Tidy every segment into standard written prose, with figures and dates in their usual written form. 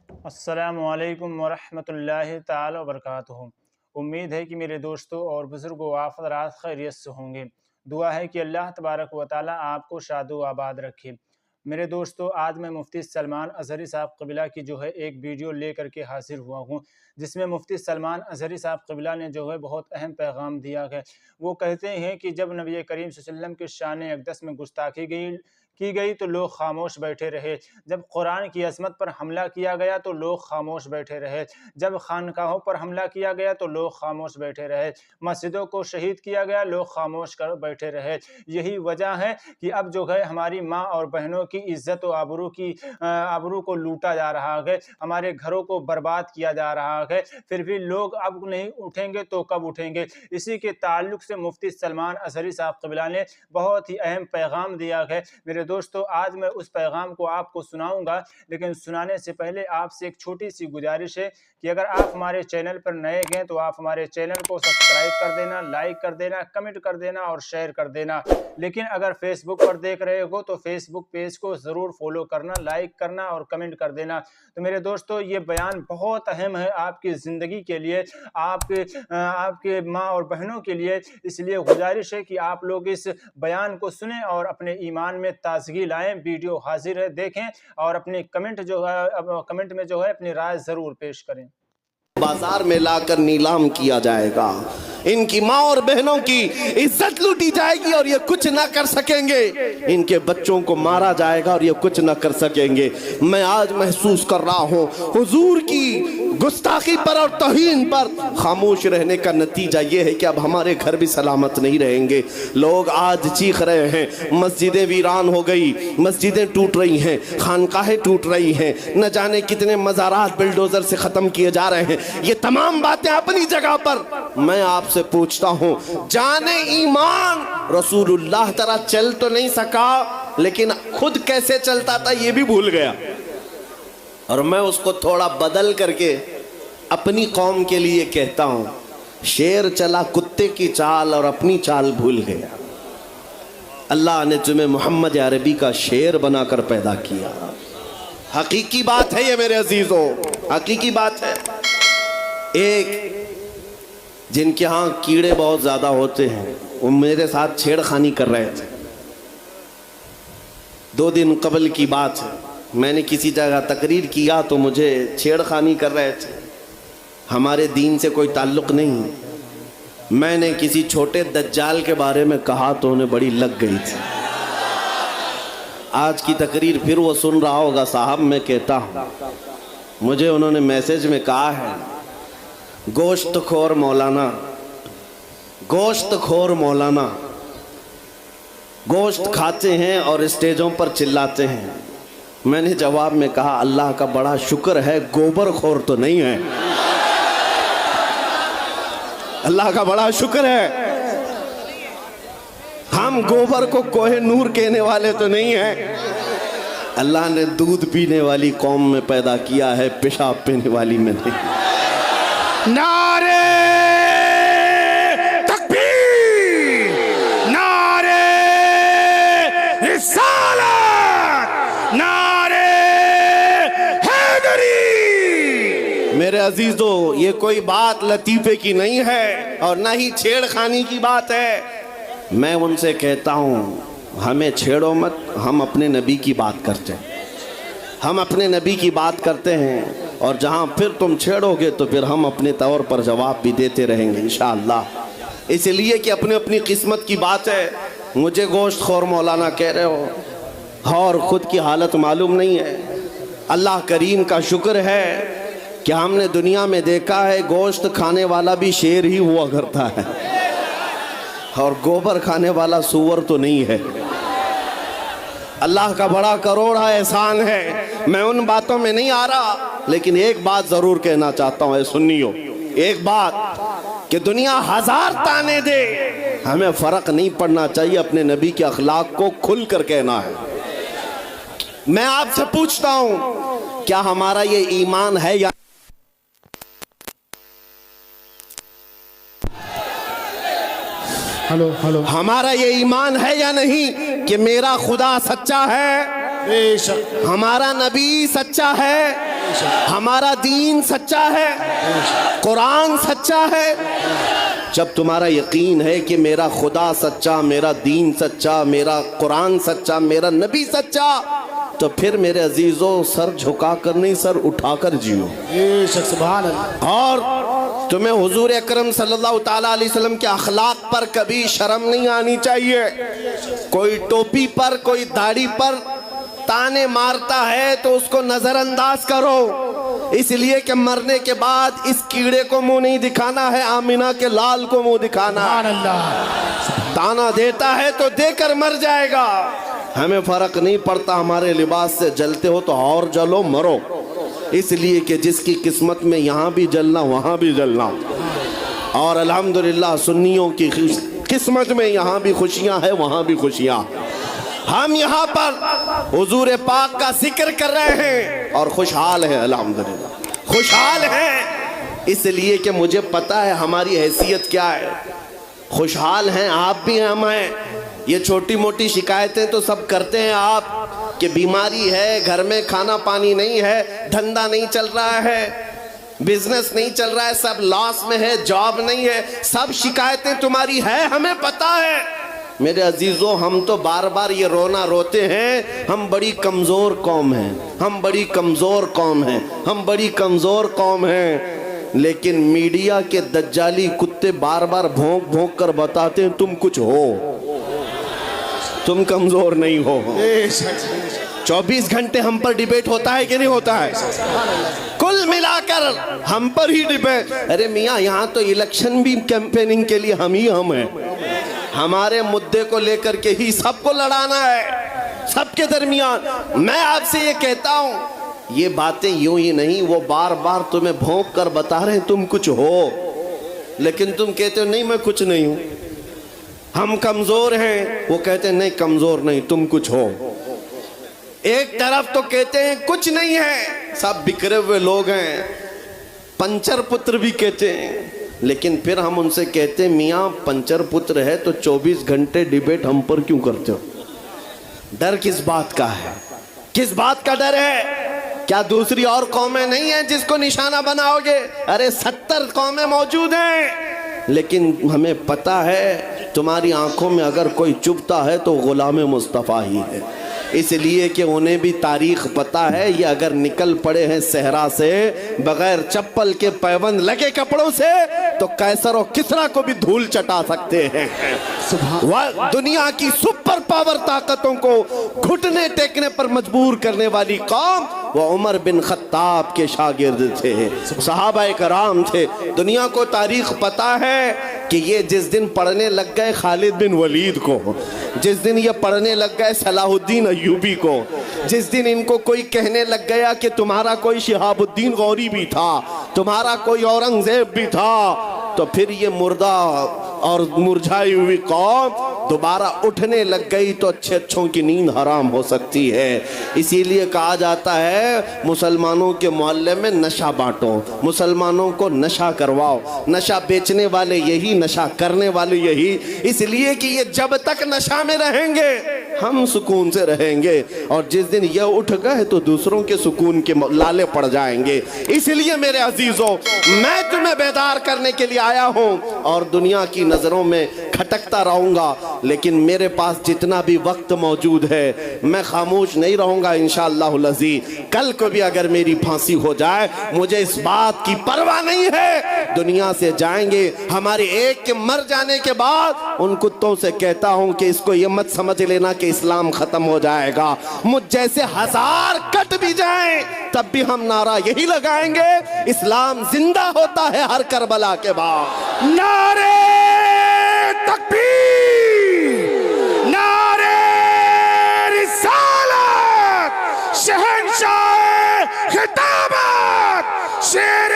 السلام علیکم ورحمۃ اللہ تعالی وبرکاتہ۔ امید ہے کہ میرے دوستوں اور بزرگوں آپ حضرات خیریت سے ہوں گے۔ دعا ہے کہ اللہ تبارک و تعالی آپ کو شاد و آباد رکھے۔ میرے دوستوں، آج میں مفتی سلمان اظہری صاحب قبلہ کی ایک ویڈیو لے کر کے حاضر ہوا ہوں، جس میں مفتی سلمان اظہری صاحب قبلہ نے بہت اہم پیغام دیا ہے۔ وہ کہتے ہیں کہ جب نبی کریم صلی اللہ علیہ وسلم کی شان اقدس میں گستاخی کی گئی تو لوگ خاموش بیٹھے رہے، جب قرآن کی عظمت پر حملہ کیا گیا تو لوگ خاموش بیٹھے رہے، جب خانقاہوں پر حملہ کیا گیا تو لوگ خاموش بیٹھے رہے، مسجدوں کو شہید کیا گیا، لوگ خاموش کر بیٹھے رہے۔ یہی وجہ ہے کہ اب ہماری ماں اور بہنوں کی عزت و آبرو کو لوٹا جا رہا ہے، ہمارے گھروں کو برباد کیا جا رہا ہے، پھر بھی لوگ اب نہیں اٹھیں گے تو کب اٹھیں گے؟ اسی کے تعلق سے مفتی سلمان اظہری صاحب قبلہ نے بہت ہی اہم پیغام دیا ہے۔ میرے دوستو، آج میں اس پیغام کو آپ کو سناؤں گا، لیکن سنانے سے پہلے آپ سے ایک چھوٹی سی گزارش ہے کہ اگر آپ ہمارے چینل پر نئے گئے تو آپ ہمارے چینل کو سبسکرائب کر دینا، لائک کر دینا، کمنٹ کر دینا اور شیئر کر دینا۔ لیکن اگر فیس بک پر دیکھ رہے ہو تو فیس بک پیج کو ضرور فالو کرنا، لائک کرنا اور کمنٹ کر دینا۔ تو میرے دوستو، یہ بیان بہت اہم ہے آپ کی زندگی کے لیے، آپ کے ماں اور بہنوں کے لیے، اس لیے گزارش ہے کہ آپ لوگ اس بیان کو سنیں اور اپنے ایمان میں تازگی لائیں۔ ویڈیو حاضر ہے، دیکھیں اور اپنی کمنٹ میں اپنی رائے ضرور پیش کریں۔ بازار میں لا کر نیلام کیا جائے گا، ان کی ماں اور بہنوں کی عزت لوٹی جائے گی اور یہ کچھ نہ کر سکیں گے، ان کے بچوں کو مارا جائے گا اور یہ کچھ نہ کر سکیں گے۔ میں آج محسوس کر رہا ہوں حضور کی گستاخی پر اور توہین پر خاموش رہنے کا نتیجہ یہ ہے کہ اب ہمارے گھر بھی سلامت نہیں رہیں گے۔ لوگ آج چیخ رہے ہیں، مسجدیں ویران ہو گئی، مسجدیں ٹوٹ رہی ہیں، خانقاہیں ٹوٹ رہی ہیں، نہ جانے کتنے مزارات بلڈوزر سے ختم کیے جا رہے ہیں۔ یہ تمام باتیں اپنی جگہ پر، میں آپ سے پوچھتا ہوں، جان ایمان رسول اللہ طرح چل تو نہیں سکا، لیکن خود کیسے چلتا تھا یہ بھی بھول گیا، اور میں اس کو تھوڑا بدل کر کے اپنی قوم کے لیے کہتا ہوں، شیر چلا کتے کی چال اور اپنی چال بھول گیا۔ اللہ نے تمہیں محمد عربی کا شیر بنا کر پیدا کیا۔ حقیقی بات ہے یہ میرے عزیزوں، حقیقی بات ہے۔ ایک جن کے ہاں کیڑے بہت زیادہ ہوتے ہیں، وہ میرے ساتھ چھیڑ خانی کر رہے تھے۔ 2 دن قبل کی بات ہے، میں نے کسی جگہ تقریر کیا تو مجھے چھیڑ خانی کر رہے تھے۔ ہمارے دین سے کوئی تعلق نہیں۔ میں نے کسی چھوٹے دجال کے بارے میں کہا تو انہیں بڑی لگ گئی تھی۔ آج کی تقریر پھر وہ سن رہا ہوگا، صاحب میں کہتا ہوں، مجھے انہوں نے میسج میں کہا ہے، گوشت خور مولانا، گوشت خور مولانا، گوشت کھاتے ہیں اور اسٹیجوں پر چلاتے ہیں۔ میں نے جواب میں کہا، اللہ کا بڑا شکر ہے گوبر خور تو نہیں ہے، اللہ کا بڑا شکر ہے ہم گوبر کو کوہ نور کہنے والے تو نہیں ہیں۔ اللہ نے دودھ پینے والی قوم میں پیدا کیا ہے، پیشاب پینے والی میں نہیں۔ نعرے تکبیر، نعرے رسالت، نعرے حیدری۔ میرے عزیزو، یہ کوئی بات لطیفے کی نہیں ہے اور نہ ہی چھیڑ خانی کی بات ہے۔ میں ان سے کہتا ہوں، ہمیں چھیڑو مت، ہم اپنے نبی کی بات کرتے ہیں، ہم اپنے نبی کی بات کرتے ہیں، اور جہاں پھر تم چھیڑو گے تو پھر ہم اپنے طور پر جواب بھی دیتے رہیں گے انشاءاللہ۔ اس لیے کہ اپنی قسمت کی بات ہے۔ مجھے گوشت خور مولانا کہہ رہے ہو اور خود کی حالت معلوم نہیں ہے۔ اللہ کریم کا شکر ہے کہ ہم نے دنیا میں دیکھا ہے گوشت کھانے والا بھی شیر ہی ہوا کرتا ہے، اور گوبر کھانے والا سور تو نہیں ہے۔ اللہ کا بڑا کروڑا احسان ہے۔ میں ان باتوں میں نہیں آ رہا، لیکن ایک بات ضرور کہنا چاہتا ہوں، اے سنیو، ایک بات کہ دنیا 1000 تانے دے، ہمیں فرق نہیں پڑنا چاہیے، اپنے نبی کے اخلاق کو کھل کر کہنا ہے۔ میں آپ سے پوچھتا ہوں، کیا ہمارا یہ ایمان ہے یا ہمارا یہ ایمان ہے یا نہیں کہ میرا خدا سچا ہے، بے شک ہمارا نبی سچا ہے، ہمارا دین سچا ہے، قرآن سچا ہے۔ جب تمہارا یقین ہے کہ میرا خدا سچا، میرا دین سچا، میرا قرآن سچا، میرا نبی سچا، تو پھر میرے عزیزوں سر جھکا کر نہیں، سر اٹھا کر جیو۔ بے شک سبحان اللہ۔ اور تمہیں حضور اکرم صلی اللہ تعالیٰ علیہ وسلم کے اخلاق پر کبھی شرم نہیں آنی چاہیے۔ کوئی ٹوپی پر، کوئی داڑھی پر تانے مارتا ہے تو اس کو نظر انداز کرو، اس لیے کہ مرنے کے بعد اس کیڑے کو منہ نہیں دکھانا ہے، آمینہ کے لال کو منہ دکھانا ہے۔ سبحان اللہ۔ تانا دیتا ہے تو دے کر مر جائے گا، ہمیں فرق نہیں پڑتا، ہمارے لباس سے جلتے ہو تو اور جلو، مرو، اس لیے کہ جس کی قسمت میں یہاں بھی جلنا وہاں بھی جلنا۔ اور الحمدللہ سنیوں کی قسمت میں یہاں بھی خوشیاں ہیں وہاں بھی خوشیاں۔ ہم یہاں پر حضور پاک کا ذکر کر رہے ہیں اور خوشحال ہیں، الحمدللہ خوشحال ہیں، اس لیے کہ مجھے پتہ ہے ہماری حیثیت کیا ہے۔ خوشحال ہیں آپ بھی، ہم ہیں۔ یہ چھوٹی موٹی شکایتیں تو سب کرتے ہیں آپ، کہ بیماری ہے، گھر میں کھانا پانی نہیں ہے، دھندا نہیں چل رہا ہے، بزنس نہیں چل رہا ہے، سب لاس میں ہے، جاب نہیں ہے، سب شکایتیں تمہاری ہے، ہمیں پتہ ہے۔ میرے عزیزوں ہم تو بار بار یہ رونا روتے ہیں، ہم بڑی کمزور قوم ہیں، ہم بڑی کمزور قوم ہیں، ہم بڑی کمزور قوم ہیں، لیکن میڈیا کے دجالی کتے بار بار بھونک بھونک کر بتاتے ہیں تم کچھ ہو، تم کمزور نہیں ہو۔ 24 گھنٹے ہم پر ڈیبیٹ ہوتا ہے کہ نہیں ہوتا ہے؟ کل ملا کر ہم پر ہی ڈیبیٹ۔ ارے میاں یہاں تو الیکشن بھی کیمپیننگ کے لیے ہم ہیں، ہمارے مدعے کو لے کر کے ہی سب کو لڑانا ہے، سب کے درمیان۔ میں آپ سے یہ کہتا ہوں، یہ باتیں یوں ہی نہیں، وہ بار بار تمہیں بھونک کر بتا رہے ہیں تم کچھ ہو، لیکن تم کہتے ہو نہیں میں کچھ نہیں ہوں، ہم کمزور ہیں، وہ کہتے ہیں نہیں کمزور نہیں تم کچھ ہو۔ ایک طرف تو کہتے ہیں کچھ نہیں ہے، سب بکھرے ہوئے لوگ ہیں، پنچر پتر بھی کہتے ہیں، لیکن پھر ہم ان سے کہتے ہیں میاں پنچر پتر ہے تو 24 گھنٹے ڈیبیٹ ہم پر کیوں کرتے ہو؟ ڈر کس بات کا ہے؟ کس بات کا ڈر ہے؟ کیا دوسری اور قومیں نہیں ہیں جس کو نشانہ بناؤ گے؟ ارے 70 قومیں موجود ہیں، لیکن ہمیں پتہ ہے تمہاری آنکھوں میں اگر کوئی چبھتا ہے تو غلام مصطفیٰ ہی ہے، اس لیے کہ انہیں بھی تاریخ پتہ ہے، یہ اگر نکل پڑے ہیں صحرا سے بغیر چپل کے پیوند لگے کپڑوں سے تو قیصر و کسریٰ کو بھی دھول چٹا سکتے ہیں۔ دنیا کی سپر پاور طاقتوں کو گھٹنے ٹیکنے پر مجبور کرنے والی قوم وہ عمر بن خطاب کے شاگرد تھے، صحابہ کرام تھے۔ دنیا کو تاریخ پتہ ہے کہ یہ جس دن پڑھنے لگ گئے خالد بن ولید کو، جس دن یہ پڑھنے لگ گئے صلاح الدین ایوبی کو، جس دن ان کو کوئی کہنے لگ گیا کہ تمہارا کوئی شہاب الدین غوری بھی تھا، تمہارا کوئی اورنگزیب بھی تھا، تو پھر یہ مردہ اور مرجھائی ہوئی قوم دوبارہ اٹھنے لگ گئی تو اچھے اچھوں کی نیند حرام ہو سکتی ہے۔ اسی لیے کہا جاتا ہے مسلمانوں کے محلے میں نشہ بانٹو، مسلمانوں کو نشہ کرواؤ، نشہ بیچنے والے یہی، نشہ کرنے والے یہی، اس لیے کہ یہ جب تک نشہ میں رہیں گے ہم سکون سے رہیں گے، اور جس دن یہ اٹھ گئے تو دوسروں کے سکون کے لالے پڑ جائیں گے۔ اس لیے میرے عزیزوں میں تمہیں بیدار کرنے کے لیے آیا ہوں، اور دنیا کی نظروں میں کھٹکتا رہوں گا، لیکن میرے پاس جتنا بھی وقت موجود ہے میں خاموش نہیں رہوں گا انشاءاللہ العزیز۔ کل کو بھی اگر میری پھانسی ہو جائے مجھے اس بات کی پرواہ نہیں ہے، دنیا سے جائیں گے، ہمارے ایک کے مر جانے کے بعد ان کتوں سے کہتا ہوں کہ اس کو یہ مت سمجھ لینا کہ اسلام ختم ہو جائے گا، مجھ جیسے 1000 کٹ بھی جائیں تب بھی ہم نعرہ یہی لگائیں گے، اسلام زندہ ہوتا ہے ہر کربلا کے بعد۔ نعرے تکبیر، نعرے رسالت، شہنشاہ خطابت، شیر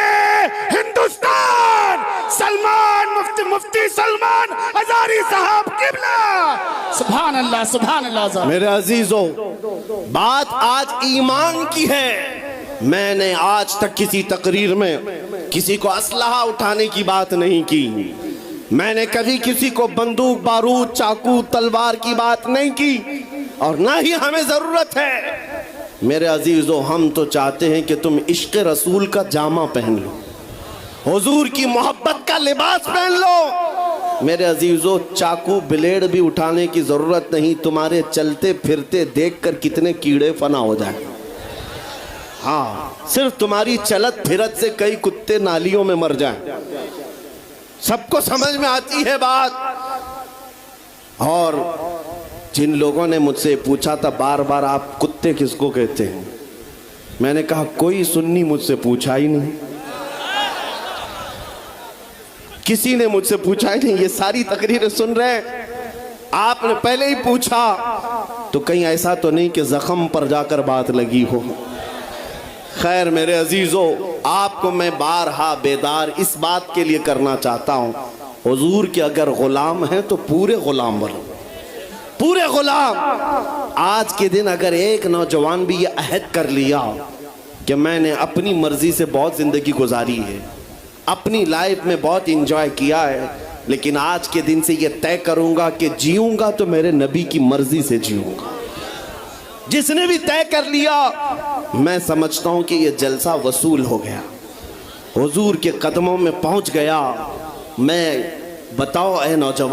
ہندوستان سلمان مفتی سلمان ہزاری صاحب قبلہ۔ سبحان اللہ سبحان اللہ۔ میرے عزیزوں بات آج ایمان کی ہے، میں نے آج تک کسی تقریر میں کسی کو اسلحہ اٹھانے کی بات نہیں کی، میں نے کبھی کسی کو بندوق بارود چاقو تلوار کی بات نہیں کی، اور نہ ہی ہمیں ضرورت ہے۔ میرے عزیزو ہم تو چاہتے ہیں کہ تم عشق رسول کا جامہ پہن لو، حضور کی محبت کا لباس پہن لو۔ میرے عزیزو چاقو بلیڈ بھی اٹھانے کی ضرورت نہیں، تمہارے چلتے پھرتے دیکھ کر کتنے کیڑے فنا ہو جائیں۔ ہاں صرف تمہاری چلت پھرت سے کئی کتے نالیوں میں مر جائیں۔ سب کو سمجھ میں آتی ہے بات۔ اور جن لوگوں نے مجھ سے پوچھا تھا بار بار آپ کتے کس کو کہتے ہیں، میں نے کہا کوئی سنی مجھ سے پوچھا ہی نہیں، کسی نے مجھ سے پوچھا ہی نہیں۔ یہ ساری تقریریں سن رہے ہیں، آپ نے پہلے ہی پوچھا تو کہیں ایسا تو نہیں کہ زخم پر جا کر بات لگی ہو۔ خیر میرے عزیزو، آپ کو میں بارہا بیدار اس بات کے لیے کرنا چاہتا ہوں، حضور کے اگر غلام ہیں تو پورے غلام بنو، پورے غلام۔ آج کے دن اگر ایک نوجوان بھی یہ عہد کر لیا کہ میں نے اپنی مرضی سے بہت زندگی گزاری ہے، اپنی لائف میں بہت انجوائے کیا ہے، لیکن آج کے دن سے یہ طے کروں گا کہ جیوں گا تو میرے نبی کی مرضی سے جیوں گا، جس نے بھی طے کر لیا، میں سمجھتا ہوں کہ یہ جلسہ وصول ہو گیا، حضور کے قدموں میں پہنچ گیا۔ میں بتاؤ اے نوجوان،